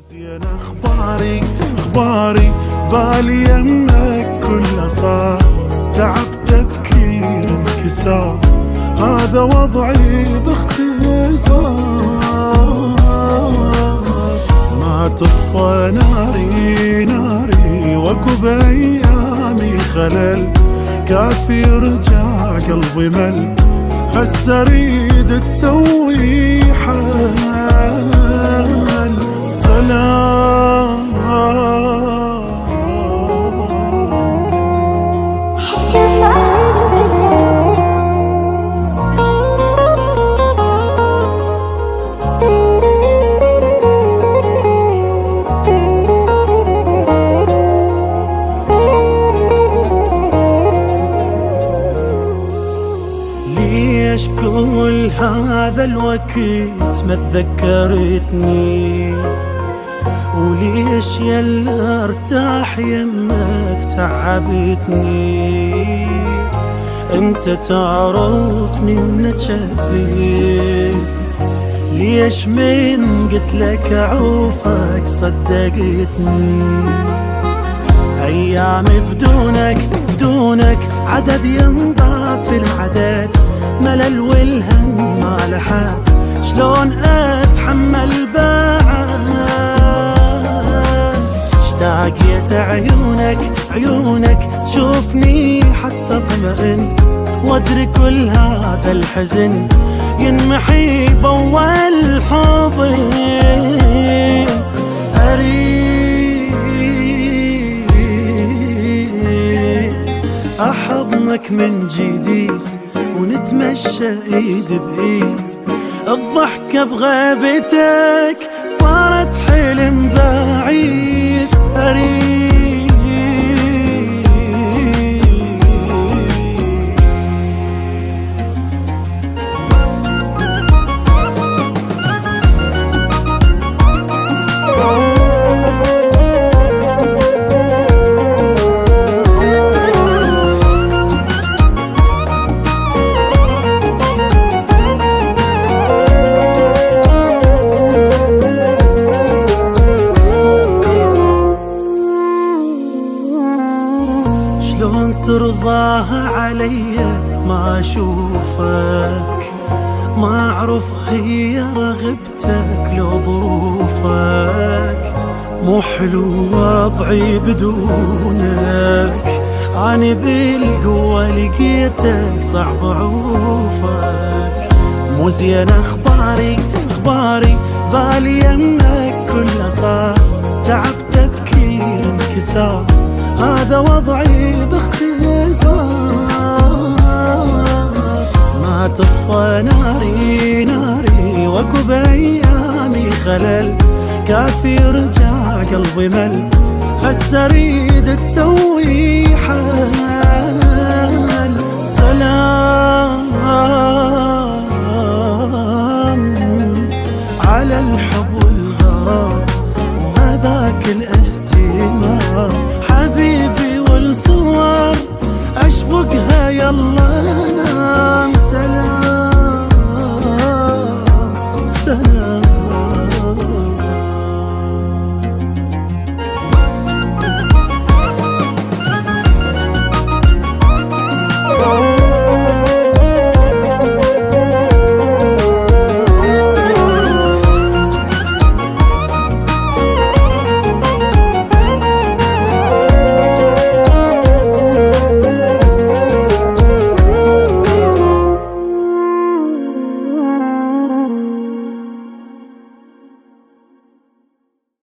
زين اخباري بالي يمك كله صار تعب تفكير انكسار، هذا وضعي باختصار. ما تطفى ناري واكو بايامي خلل، كافي رجع قلبي مل، هسه اريد تسوي حل. سلام ليش كل هذا الوقت ما تذكرتني؟ وليش يلا ارتاح يمك تعبتني؟ انت تعرفني من شبيك، ليش من قتلك اعوفك صدقتني؟ ايامي بدونك عدد ينضاف العدد، ملل والهم ما لحد، شلون اتحمل بعد؟ اشتاقيت عيونك تشوفني حتى اطمئن، وادري كل هذا الحزن ينمحي باول حضن. اريد احضنك من جديد ونتمشى ايد بايد، الضحكة بغيبتك صارت حلم بعيد. شلون ترضاها عليا ما اشوفك؟ ما اعرف هي رغبتك لو ظروفك، مو حلو وضعي بدونك، اني بالقوة لقيتك صعب اعوفك. مو زين اخباري بالي يمك كله صار تعب تفكير انكسار، هذا وضعي باختصار. ما تطفى ناري واكو بايامي خلل، كافي رجع قلبي مل، هسه اريد تسوي حل. سلام على الحب والغرام،